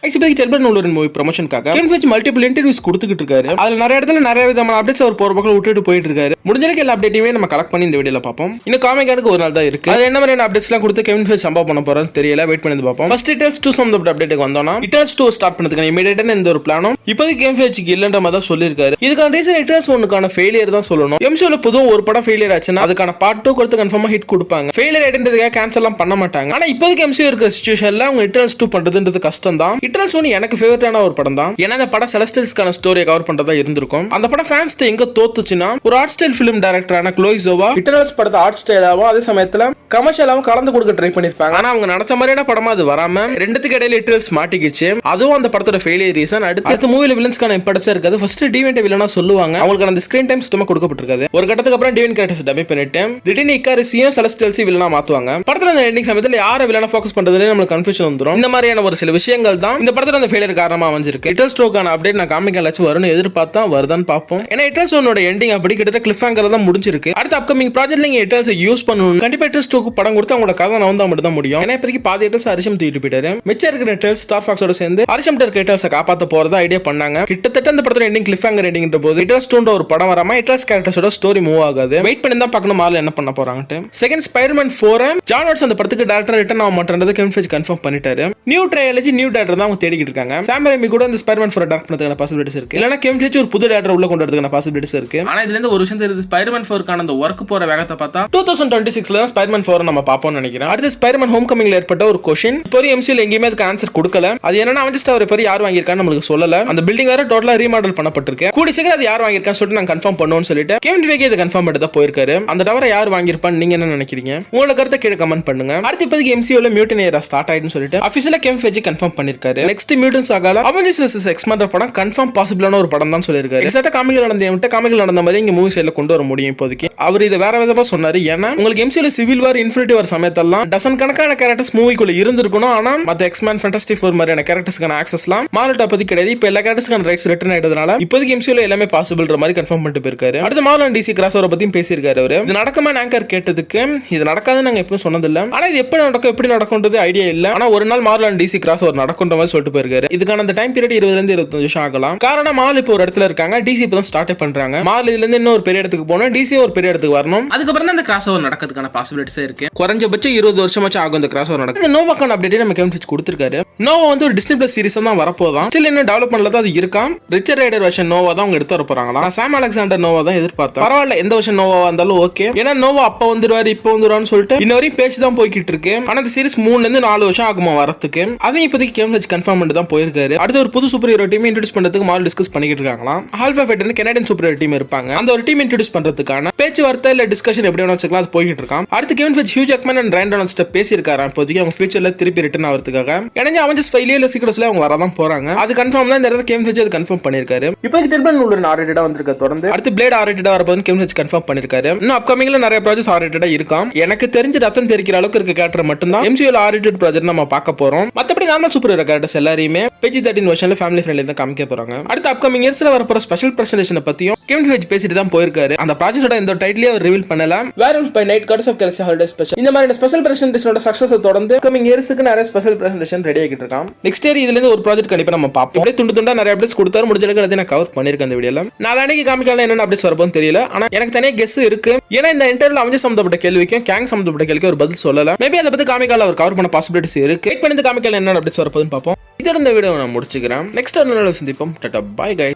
ஐசிபிக்கு டெல்பன் ஒரு movie ப்ரமோஷனுக்காக Kevin ஃபீஜ் multiple interviews கொடுத்துக்கிட்டு இருக்காரு. அதுல நிறைய இடத்துல நிறைய விதமான அப்டேட்ஸ் அவர் போற பக்கம் விட்டுட்டு போயிட்டு இருக்காரு. முடிஞ்சளவுக்கு எல்லா அப்டேட்டையுமே நம்ம கலெக்ட் பண்ணி இந்த வீடியோல பார்ப்போம். இன்னும் காமிக்கானுக்கு ஒரு நாள் தான் இருக்கு. அது என்ன மாதிரியான அப்டேட்ஸ் எல்லாம் கொடுத்து கெவின் ஃபீஜ் சம்பவம் பண்ண போறான்னு தெரியல. வெயிட் பண்ணி பார்ப்போம். ஃபர்ஸ்ட் இட்டர்ஸ் 2 சம்பந்த அப்டேட்டுக்கு வந்தோம்னா இட்டர்ஸ் 2 ஸ்டார்ட் பண்ணதுக்கு இமிடியேட்டா எந்த ஒரு பிளானும் இப்போதைக்கு கெவின் ஃபீஜ்க்கு இல்லன்ற மாதிரி தான் சொல்லியிருக்காரு. இதுக்கான ரீசன் இட்டர்ஸ் 1க்கான ஃபெயிலியர் தான் சொல்லணும். எம்சியூல பொதுவா ஒரு படம் ஃபெயிலியர் ஆச்சுன்னா அதுக்கான பார்ட் 2 கொடுத்து கன்ஃபார்மா ஹிட் கொடுப்பாங்க. ஃபெயிலியர் ஆயிட்டதுக்காக கேன்சல் எல்லாம் பண்ண மாட்டாங்க. ஆனா இப்போதைக்கு எம்சியூ இருக்கிற சிச்சுவேஷன்ல அவங்க இட்டர்ஸ் 2 பண்றதுன்றது கஷ்டம் தான். இட்டர்ஸ் 1 எனக்கு ஃபேவரட்டான ஒரு படம் தான். ஏன்னா அந்த படம் செலஸ்டியல்ஸ்க்கான ஸ்டோரியை கவர் பண்றதா இருந்திருக்கும். அந்த படம் ஃபேன்ஸ் எங்க தோத்துச்சுன்னா ஒரு ஆர்ட் ஸ்டைல் ஃபிலிம் டைரக்டரான க்ளோய் ஜோவா இட்டர்னல்ஸ் படத்தை ஆர்ட் ஸ்டைலாவும் அதே சமயத்துல கமர்ஷியலாவும் கலந்து கொடுக்க ட்ரை பண்ணிருப்பாங்க. ஆனா அவங்க நினைச்ச மாதிரியான படமா அது வராம ரெண்டுத்துக்கு இடையில இட்டர்ஸ் மாட்டிக்கிச்சு. அதுவும் அந்த படத்தோட ஃபெயிலியர் ரீசன். அடுத்த மூவில வில்லன்ஸ்க்கான இம்பார்ட்டன்ஸ் இருக்காது. ஃபர்ஸ்ட் டிவென்ட் வில்லனா சொல்லுவாங்க. அவங்களுக்கு அந்த ஸ்கிரீன் டைம் சுத்தமா கொடுக்கப்பட்டிருக்காது. ஒரு கட்டத்துக்கு அப்புறம் டிவென்ட் கேரக்டர்ஸ் டம்மி பண்ணிட்டு திடீர்னு இக்காரிசியும் செலஸ்டியல்ஸையும் வில்லனா மாத்துவாங்க. படத்துல அந்த எண்டிங் சமயத்துல யார வில்லனா ஃபோக்கஸ் பண்றதுல நமக்கு கன்ஃபியூஷன் வந்துரும். இந்த மாதிரியான ஒரு சில விஷயங்கள் தான் இந்த படத்துல அந்த ஃபெயிலியர் காரணமா அமைஞ்சிருக்கு. இட்டர்ஸ் 2க்கான அப்டேட் நான் காமிக்கலாச்சும் வரும்னு எதிர்பார்த்தா வருதான்னு பார்ப்போம். ஏன்னா இட்டர்ஸ் 1 எண்டிங் அப்படி கிட்ட கிளிஃப் ஹேங்கர்ல தான் முடிஞ்சிருக்கு. அடுத்த அப்கமிங் ப்ராஜெக்ட்ல நீங்க இட்டர்ஸ் யூஸ் பண்ணணும். கண்டிப்பா இட்டர்ஸ் 2க்கு படம் கொடுத்து அவங்களோட கதை நவந்தா மட்டும் தான் முடியும். ஏன்னா இப்போதைக்கு பாதி இட்டர்ஸ் அரிஷம் தூக்கிட்டு போயிட்டாரு. மிச்சம் இருக்கிற இட்டர்ஸ் ஸ்டார் ஃபாக்ஸோட சேர்ந்து அரிஷம் இருக்க இட்டர்ஸை காப்பாற்ற போறதா ஐடியா பண்ணாங்க. கிட்டத்தட்ட அந்த படத்தோட எண்டிங் கிளிஃப் ஹேங்கர் எண்டிங்ன்ற போது இட்டர்ஸ் 2 ஒரு படம் வராம இட்டர்ஸ் கேரக்டர்ஸோட ஸ்டோரி மூவ் ஆகாது. வெயிட் பண்ணி தான் பார்க்கணும் மார்வல் என்ன பண்ண போறாங்கட்டு. செகண்ட் ஸ்பைடர்மேன் 4 ஜான் வாட்ஸ் அந்த படத்துக்கு டைரக்டர் ரிட்டர்ன் ஆக மாட்டேன்றது கெவின் ஃபீஜ் கன்ஃபார்ம் பண்ணிட்டாரு. நியூ ட்ரையாலஜி நியூ டைரக்டர் தான் அவங்க தேடிக்கிட்டு இருக்காங்க. சாம் ரெய்மி கூட இந்த ஸ்பைடர்மேன் 4 டைரக்ட் பண்ணதுக்கான பாசிபிலிட்டிஸ் இருக்கு. இல்லனா கெவின் ஃபீஜ் ஒரு புது டைரக்டர் உள்ள கொண்டு வரதுக்கான பாசிபிலிட்டிஸ் இருக்கு. ஆனா இதுல இருந்து ஒரு விஷயம் தெரியுது. ஸ்பைடர்மேன் 4க்கான அந்த வர்க் போற வேகத்தை பார்த்தா 2026ல தான் ஸ்பைடர்மேன் 4 நம்ம பாப்போம்னு நினைக்கிறேன். அடுத்து ஸ்பைடர்மேன் ஹோம் கமிங்ல ஏற்பட்ட ஒரு क्वेश्चन இப்போ எம்சியூல எங்கேயுமே அதுக்கு ஆன்சர் கொடுக்கல. அது என்னன்னா அவெஞ்சர்ஸ் டவர் பேர் யார் வாங்கியிருக்கான்னு நமக்கு சொல்லல. அந்த பில்டிங் வேற டோட்டலா ரீமாடல் பண்ணப்பட்டிருக்கு. கூடி சீக்கிரம் அது யார் வாங்கியிருக்கான்னு சொல்லிட்டு நான் கன்ஃபார்ம் பண்ணுவோம்னு சொல்லிட்டு கெவின் ஃபீஜ் இதை கன்ஃபார்ம் பண்ணிட்டு தான் போயிருக்காரு. அந்த டவரை யார் வாங்கியிருப்பான்னு நீங்க என்ன நினைக்கிறீங்க? உங்களோட கருத்தை கீழே கமெண்ட் பண்ணுங்க. அடுத்து இப்போதைக்கு எம்சியூல மியூட்டன் ஏரா ஸ்டார்ட் ஆயிடுன்னு சொல்லிட்டு அஃபிஷியலா கெவின் ஃபீஜ் கன்ஃபார்ம் பண்ணிருக்காரு. நெக்ஸ்ட் மியூட்டன்ஸ் ஆகல அவெஞ்சர்ஸ் வெர்சஸ் எக்ஸ்மென் படம் கன்ஃபார்ம் பாசிபிளான ஒரு படம் தான் சொல்லியிருக்காரு. எக்ஸாக்ட்டா காமிகள் நடந்த மாதிரி இங்க மூவி சைடுல கொண்டு வர முடியும். இப்போதைக்கு அவர் இதை வேற விதமா சொன்னாரு. ஏன்னா உங்களுக்கு எம்சியூல சிவில் வார் இன்ஃபினிட்டி வார் சமயத்தெல்லாம் டசன் கணக்கான கேரக்டர்ஸ் மூவிக்குள்ள இருந்திருக்கணும். ஆனா மத்த எக்ஸ்மேன் ஃபேண்டாஸ்டிக் ஃபோர் மாதிரியான கேரக்டர்ஸ்க்கான ஆக்சஸ்லாம் மார்வல் அப்போதைக்கு கிடையாது. இப்போ எல்லா கேரக்டர்ஸ்க்கான ரைட்ஸ் ரிட்டர்ன் ஆயிட்டதுனால இப்போதைக்கு எம்சியூல எல்லாமே பாசிபிள்ன்ற மாதிரி கன்ஃபார்ம் பண்ணிட்டு போயிருக்காரு. அடுத்து மார்வல் அண்ட் டிசி கிராஸ் ஓவரை பத்தியும் பேசியிருக்காரு. அவரு இது நடக்குமா ஆங்கர் கேட்டதுக்கு இது நடக்காதுன்னு நாங்க எப்பவும் சொன்னதில்ல. ஆனா இது எப்படி நடக்கும்ன்றது ஐடியா இல்ல. ஆனா ஒரு நாள் Marvel and DC cross over நடக்கும்ன்ற மாதிரி சொல்லிட்டு போயிருக்காரு. இதுக்கான அந்த டைம் பீரியட் 20 இருந்து 25 வருஷம் ஆகலாம். காரணம் மார்வல் இப்போ ஒரு இடத்துல இருக்காங்க. டிசி இப்போ தான் ஸ்டார்ட் பண்றாங்க. மார்வல் இதுல இருந்து இன்னும் ஒரு பெரிய இடத்துக்கு போகணும். டிசி ஒரு பெரிய இடத்துக்கு வரணும். அதுக்கப்புறம் தான் இந்த கிராஸ் ஓவர் நடக்கிறதுக்கான பாசிபிலிட்டிஸ் இருக்கு. குறைஞ்சபட்சம் 20 வருஷமாச்சும் ஆகும் இந்த கிராஸ் ஓவர் நடக்குது. நோவாக்கான அப்டேட் நம்ம கெவின் ஃபீஜ் கொடுத்திருக்காரு. நோவா வந்து ஒரு டிஸ்னி பிளஸ் சீரிஸ் தான் வரப்போதான். ஸ்டில் இன்னும் டெவலப்மென்ட்ல தான் அது இருக்காம். ரிச்சர்ட் ரைடர் வெர்ஷன் நோவா தான் அவங்க எடுத்து வர போறாங்களா. சாம் அலெக்சாண்டர் நோவா தான் எதிர்பார்த்தேன். பரவாயில்ல எந்த வருஷம் நோவா இருந்தாலும் ஓகே. ஏன்னா நோவா அப்ப வந்துருவாரு இப்ப வந்துருவான்னு சொல்லிட்டு இன்னவரையும் பேச்சு தான் போய்கிட்டு இருக்கு. ஆனா இந்த சீரிஸ் 3 இருந்து 4 வருஷம் ஆகுமா வரதுக்கு. அதையும் இப்போதைக்கு கெவின் ஃபீஜ் கன்ஃபார்ம் பண்ணிட்டு தான் போயிருக்காரு. அடுத்து ஒரு புது சூப்பர் ஹீரோ டீம் இன்ட்ரோடியூஸ் பண்றதுக்கு மார்வல் டிஸ்கஸ் பண்ணிக்கிட்டு இருக்காங்களா. ஆல்பா ஃபைட்டர்னு கனடியன் சூப்பர் ஹீரோ டீம் இருப்பாங்க. அந்த ஒரு டீம் இன்ட்ரோடியூஸ் பண்றதுக்கான பேச்சுவார்த்தை இல்ல டிஸ்கஷன் எப்படி வேணா வச்சுக்கலாம். அது போய்கிட்டு இருக்கான். அடுத்து Kevin Feige Hugh Jackman and Ryan Reynolds பேசியிருக்காரு. இப்போதைக்கு அவங்க ஃபியூச்சர்ல திருப்பி ரிட்டர்ன் ஆகிறதுக்காக. ஏன்னா அவெஞ்சர்ஸ் 5 இல்ல சீக்கிரட்ஸ்ல அவங்க வரதான் போறாங்க. அது கன்ஃபார்ம் தான். இந்த இடத்துல கெவின் ஃபீஜ் அது கன்ஃபார்ம் பண்ணிருக்காரு. இப்போதைக்கு டெல்பன் ஒரு ஆர்ரேட்டடா வந்திருக்க தொடர்ந்து அடுத்து பிளேட் ஆர்ரேட்டடா வரப்போகுதுன்னு கெவின் ஃபீஜ் கன்ஃபார்ம் பண்ணிருக்காரு. இன்னும் அப்கமிங்ல நிறைய ப்ராஜெக்ட்ஸ் ஆர்ரேட்டடா இருக்காம். எனக்கு தெரிஞ்ச ரத்தம் தெரிக்கிற அளவுக்கு இருக்க கேரக்டர் மட்டும் தான் எம்சியூல ஆர்ரேட்டட் ப்ராஜெக்ட் நம்ம பார்க்க போறோம். மத்தபடி நார்மல் சூப்பர் ஹீரோ கேரக்டர்ஸ் எல்லாரையுமே PG-13 வெர்ஷன்ல ஃபேமிலி ஃப்ரெண்ட்லி தான் காமிக்க போறாங்க. அடுத்து அப்கமிங் இயர்ஸ்ல வரப்போற ஸ்பெஷல் பிரசன்டேஷனை பத்தியும் கெவின் ஃபீஜ் பேசிட்டு தான் போயிருக்காரு. அந்த ப்ராஜெக்ட்டோட இந்த டைட்டிலே அவர் ரிவீல் பண்ணல. Werewolf by night guardians of galaxy holiday special இந்த மாதிரி ஸ்பெஷல் பிரசன்டேஷனோட சக்சஸ் தொடர்ந்து அப்கமிங் இயர்ஸ்க்கு நிறைய ஸ்பெஷல் பிரசன்டேஷன் ரெடி ஆகிட்டு இருக்கான். நெக்ஸ்ட் இயர் இதுல இருந்து ஒரு ப்ராஜெக்ட் கண்டிப்பா நம்ம பார்ப்போம். அப்படியே துண்டு துண்டா நிறைய அப்டேட்ஸ் கொடுத்தாரு. முடிஞ்ச அளவுக்கு நான் கவர் பண்ணிருக்கேன் இந்த வீடியோல. நான் அன்னைக்கு காமிக்கல என்னென்ன அப்டேட்ஸ் வரப்போன்னு தெரியல. ஆனா எனக்கு தனியா கெஸ் இருக்கு. ஏன்னா இந்த இன்டர்வியூல அவெஞ்சர்ஸ் சம்பந்தப்பட்ட கேள்விக்கும் கேங் சம்பந்தப்பட்ட கேள்விக்கு ஒரு பதில் சொல்லல. மேபி அதை பத்தி காமிக்கல அவர் கவர் பண்ண பாசிபிலிட்டிஸ் இருக்கு. வெயிட் பண்ணி காமிக்கல என்ன அப்டேட்ஸ் வரப்போன்னு பார்ப்போம். இதோட இந்த வீடியோ நான் முடிச்சுக்கிறேன். நெக்ஸ்ட் ஒரு நாள் சந்திப்போம். Tata bye guys.